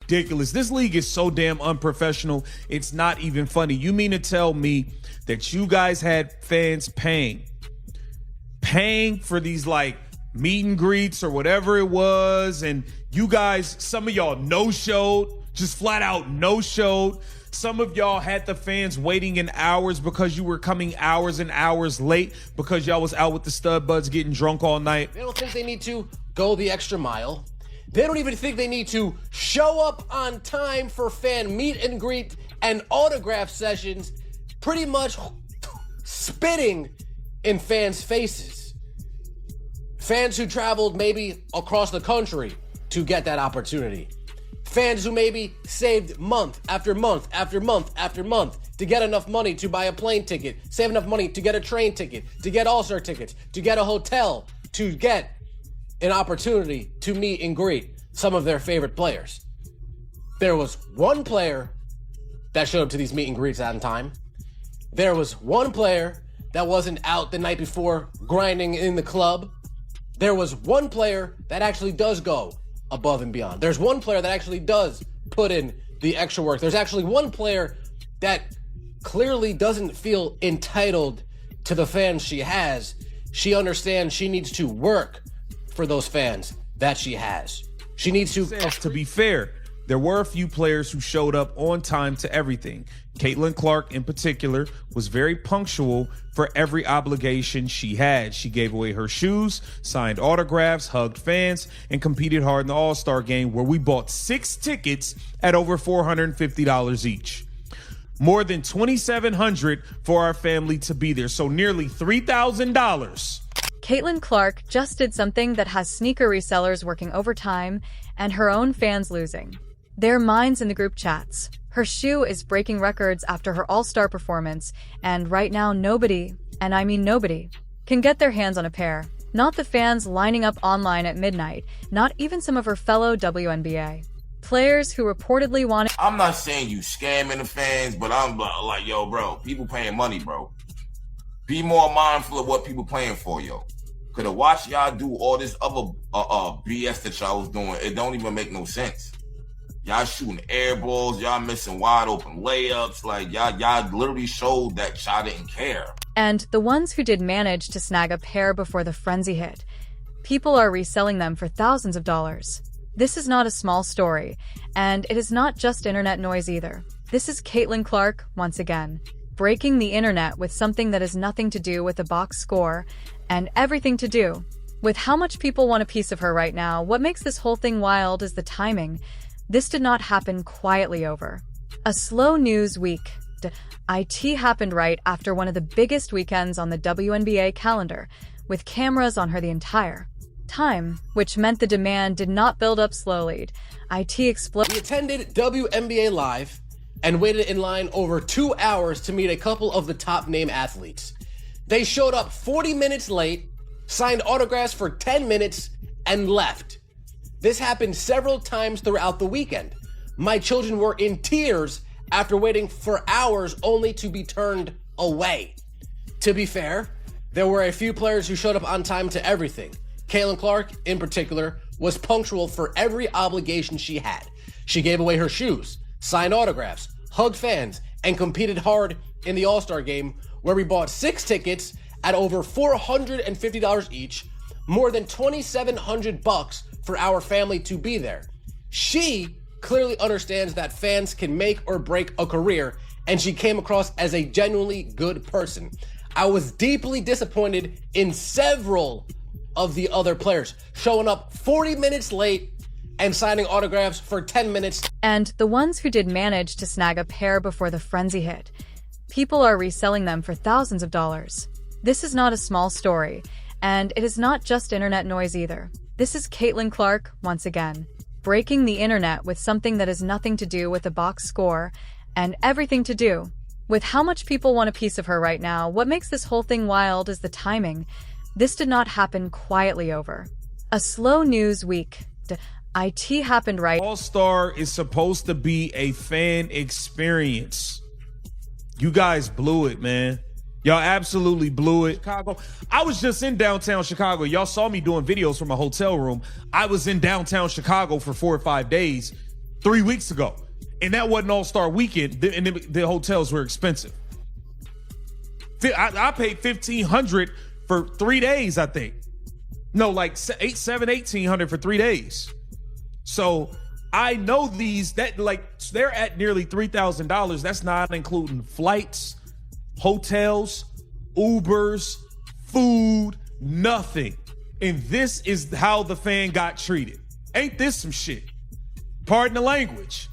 ridiculous. This league is so damn unprofessional. It's not even funny. You mean to tell me that you guys had fans paying for these like meet and greets or whatever it was, and you guys, some of y'all no-showed, just flat out no-showed. Some of y'all had the fans waiting in hours because you were coming hours and hours late because y'all was out with the stud buds getting drunk all night. They don't think they need to go the extra mile. They don't even think they need to show up on time for fan meet and greet and autograph sessions, pretty much spitting in fans' faces. Fans who traveled maybe across the country to get that opportunity. Fans who maybe saved month after month after month after month to get enough money to buy a plane ticket, save enough money to get a train ticket, to get All-Star tickets, to get a hotel, to get an opportunity to meet and greet some of their favorite players. There was one player that showed up to these meet and greets on time. There was one player that wasn't out the night before grinding in the club. There was one player that actually does go above and beyond. There's one player that actually does put in the extra work. There's actually one player that clearly doesn't feel entitled to the fans she has. She understands she needs to work for those fans that she has. She needs to be fair, there were a few players who showed up on time to everything. Caitlin Clark, in particular, was very punctual for every obligation she had. She gave away her shoes, signed autographs, hugged fans, and competed hard in the All-Star game, where we bought 6 tickets at over $450 each. More than $2,700 for our family to be there, so nearly $3,000. Caitlin Clark just did something that has sneaker resellers working overtime and her own fans losing their minds in the group chats. Her shoe is breaking records after her all-star performance, and right now nobody, and I mean nobody, can get their hands on a pair. Not the fans lining up online at midnight, not even some of her fellow WNBA players who reportedly wanted— I'm not saying you scamming the fans, but I'm like, yo, bro, people paying money, bro. Be more mindful of what people paying for, yo. Could have watched y'all do all this other BS that y'all was doing. It don't even make no sense. Y'all shooting air balls, y'all missing wide open layups. Like y'all literally showed that y'all didn't care. And the ones who did manage to snag a pair before the frenzy hit, people are reselling them for thousands of dollars. This is not a small story, and it is not just internet noise either. This is Caitlin Clark, once again, breaking the internet with something that has nothing to do with the box score and everything to do with how much people want a piece of her right now. What makes this whole thing wild is the timing. This did not happen quietly over a slow news week. It happened right after one of the biggest weekends on the WNBA calendar, with cameras on her the entire time, which meant the demand did not build up slowly. It exploded. We attended WNBA Live and waited in line over 2 hours to meet a couple of the top name athletes. They showed up 40 minutes late, signed autographs for 10 minutes, and left. This happened several times throughout the weekend. My children were in tears after waiting for hours only to be turned away. To be fair, there were a few players who showed up on time to everything. Caitlin Clark, in particular, was punctual for every obligation she had. She gave away her shoes, signed autographs, hugged fans, and competed hard in the All-Star game, where we bought 6 tickets at over $450 each, more than $2,700 for our family to be there. She clearly understands that fans can make or break a career, and she came across as a genuinely good person. I was deeply disappointed in several of the other players, showing up 40 minutes late and signing autographs for 10 minutes. And the ones who did manage to snag a pair before the frenzy hit, people are reselling them for thousands of dollars. This is not a small story, and it is not just internet noise either. This is Caitlin Clark, once again, breaking the internet with something that has nothing to do with the box score and everything to do with how much people want a piece of her right now. What makes this whole thing wild is the timing. This did not happen quietly over a slow news week. It happened right. All-Star is supposed to be a fan experience. You guys blew it, man. Y'all absolutely blew it. Chicago. I was just in downtown Chicago. Y'all saw me doing videos from a hotel room. I was in downtown Chicago for 4 or 5 days. 3 weeks ago. And that wasn't All-Star weekend, and the hotels were expensive. I paid $1,500 for 3 days, I think. No, like $1,800 for 3 days. So I know they're at nearly $3,000. That's not including flights, hotels, Ubers, food, nothing. And this is how the fan got treated. Ain't this some shit? Pardon the language.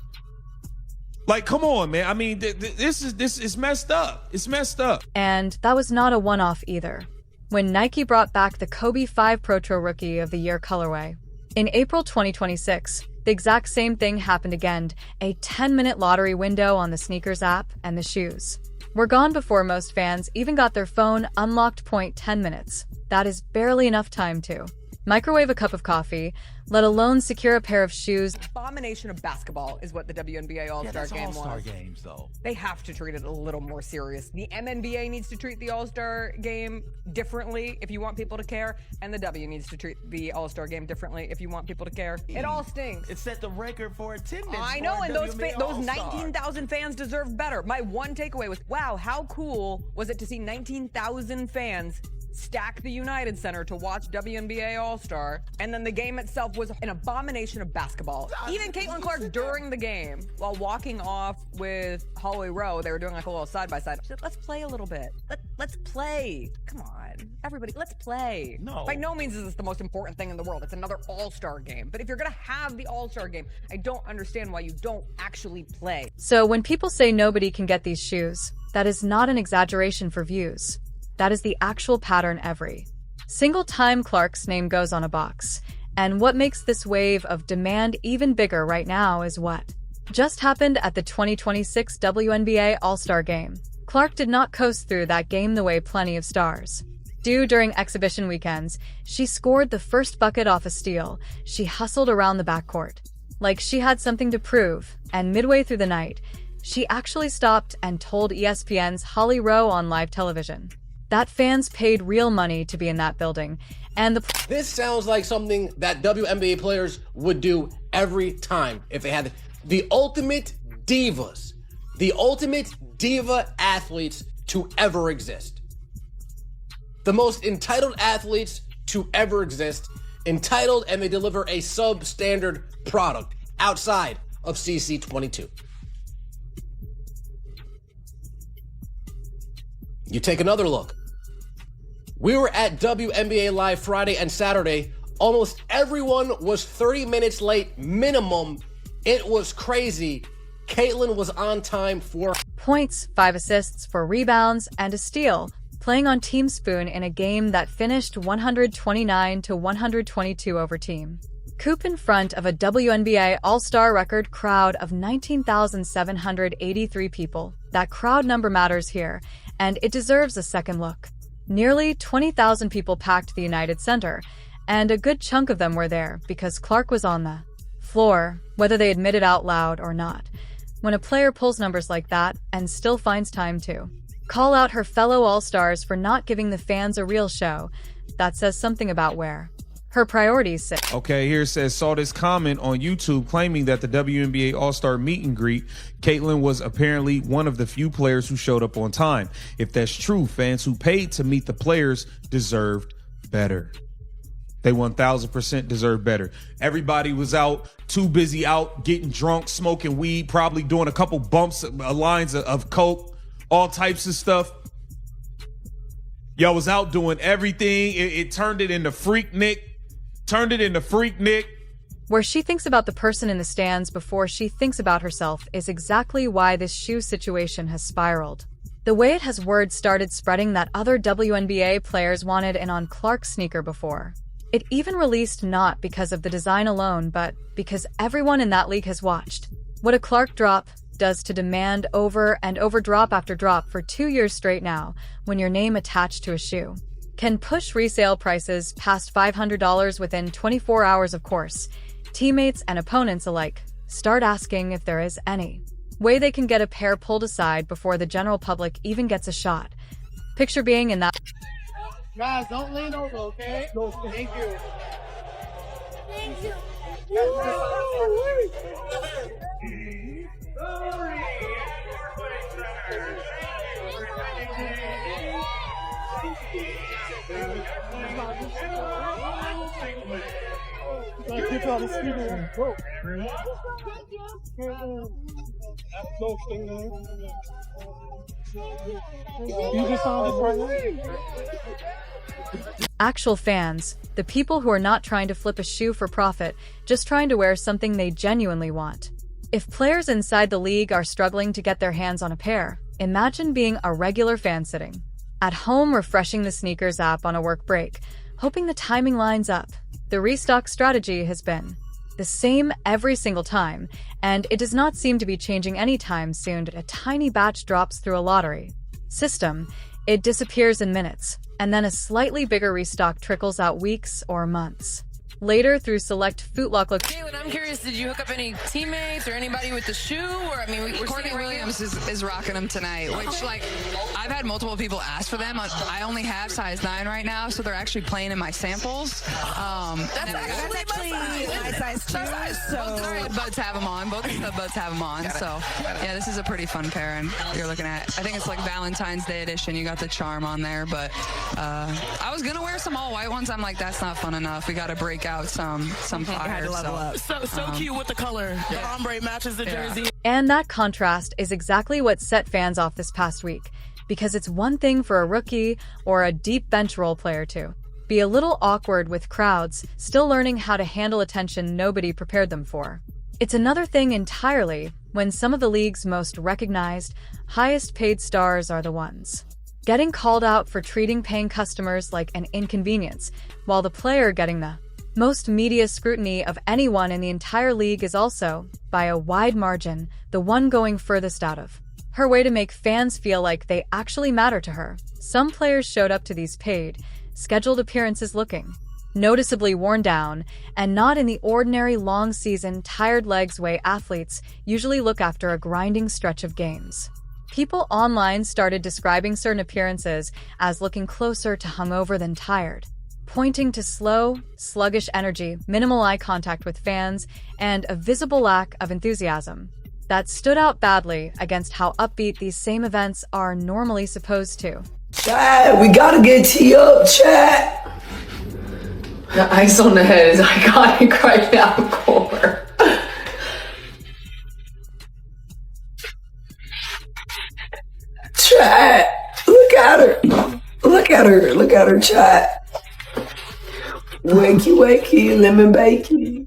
Like, come on, man. I mean, this is messed up. It's messed up. And that was not a one-off either. When Nike brought back the Kobe 5 Protro Rookie of the Year colorway. In April 2026, the exact same thing happened again, a 10-minute lottery window on the sneakers app and the shoes. Were gone before most fans even got their phone unlocked. 10 minutes. That is barely enough time to microwave a cup of coffee, let alone secure a pair of shoes. Abomination of basketball is what the WNBA All-Star game was. All-Star games, though. They have to treat it a little more serious. The MNBA needs to treat the All-Star game differently if you want people to care, and the W needs to treat the All-Star game differently if you want people to care. It all stinks. It set the record for attendance. I know, for and those WNBA those All-Star. 19,000 fans deserve better. My one takeaway was, wow, how cool was it to see 19,000 fans stack the United Center to watch WNBA All-Star, and then the game itself was an abomination of basketball. Even Caitlin Clark during the game, while walking off with Holly Rowe, they were doing like a little side-by-side. She said, let's play a little bit. Let's play. Come on, everybody, let's play. No. By no means is this the most important thing in the world. It's another All-Star game. But if you're gonna have the All-Star game, I don't understand why you don't actually play. So when people say nobody can get these shoes, that is not an exaggeration for views. That is the actual pattern every single time Clark's name goes on a box. And what makes this wave of demand even bigger right now is what just happened at the 2026 WNBA All-Star Game. Clark did not coast through that game the way plenty of stars do during exhibition weekends. She scored the first bucket off a steal. She hustled around the backcourt like she had something to prove, and midway through the night, she actually stopped and told ESPN's Holly Rowe on live television that fans paid real money to be in that building, and This sounds like something that WNBA players would do every time if they had the ultimate divas, the ultimate diva athletes to ever exist. The most entitled athletes to ever exist, entitled, and they deliver a substandard product outside of CC22. You take another look. We were at WNBA Live Friday and Saturday. Almost everyone was 30 minutes late minimum. It was crazy. Caitlin was on time for points, 5 assists, 4 rebounds, and a steal, playing on Team Spoon in a game that finished 129-122 over team. Coop in front of a WNBA All-Star record crowd of 19,783 people. That crowd number matters here, and it deserves a second look. Nearly 20,000 people packed the United Center, and a good chunk of them were there because Clark was on the floor, whether they admit it out loud or not. When a player pulls numbers like that and still finds time to call out her fellow All-Stars for not giving the fans a real show, that says something about where her priorities sit. Okay, here it says, saw this comment on YouTube claiming that the WNBA All-Star meet and greet, Caitlin was apparently one of the few players who showed up on time. If that's true, fans who paid to meet the players deserved better. They 1,000% deserve better. Everybody was out, too busy out, getting drunk, smoking weed, probably doing a couple bumps, lines of coke, all types of stuff. Y'all was out doing everything. It turned it into Freaknik. Where she thinks about the person in the stands before she thinks about herself is exactly why this shoe situation has spiraled. The way it has word started spreading that other WNBA players wanted an on Clark sneaker before. It even released not because of the design alone, but because everyone in that league has watched what a Clark drop does to demand over and over drop after drop for 2 years straight now when your name attached to a shoe can push resale prices past $500 within 24 hours. Of course, teammates and opponents alike start asking if there is any way they can get a pair pulled aside before the general public even gets a shot. Picture being in that. Guys, don't lean over, okay? No, thank you. Thank you. Actual fans, the people who are not trying to flip a shoe for profit, just trying to wear something they genuinely want. If players inside the league are struggling to get their hands on a pair, imagine being a regular fan sitting at home refreshing the sneakers app on a work break, hoping the timing lines up. The restock strategy has been the same every single time, and it does not seem to be changing anytime soon. A tiny batch drops through a lottery system, it disappears in minutes, and then a slightly bigger restock trickles out weeks or months later through select Foot Locker locations. Caitlin, I'm curious, did you hook up any teammates or anybody with the shoe? Or, I mean, we're Courtney seeing Williams is rocking them tonight, which, like, I've had multiple people ask for them. I only have size 9 right now, so they're actually playing in my samples. That's actually my size too. Both buds have them on. Both the buds have them on. So, yeah, this is a pretty fun pair, and you're looking at, I think it's like Valentine's Day edition. You got the charm on there, but I was going to wear some all white ones. I'm like, that's not fun enough. We got to break out some fire. So cute with the color. The ombre matches the jersey. And that contrast is exactly what set fans off this past week, because it's one thing for a rookie or a deep bench role player to be a little awkward with crowds, still learning how to handle attention nobody prepared them for. It's another thing entirely when some of the league's most recognized, highest paid stars are the ones getting called out for treating paying customers like an inconvenience, while the player getting the most media scrutiny of anyone in the entire league is also, by a wide margin, the one going furthest out of her way to make fans feel like they actually matter to her. Some players showed up to these paid, scheduled appearances looking noticeably worn down, and not in the ordinary long season, tired legs way athletes usually look after a grinding stretch of games. People online started describing certain appearances as looking closer to hungover than tired, pointing to slow, sluggish energy, minimal eye contact with fans, and a visible lack of enthusiasm that stood out badly against how upbeat these same events are normally supposed to. Chat, we gotta get T up, chat. The ice on the head is iconic right now, Core. Chat, look at her. Look at her. Look at her, chat. Wakey, wakey, lemon bakey.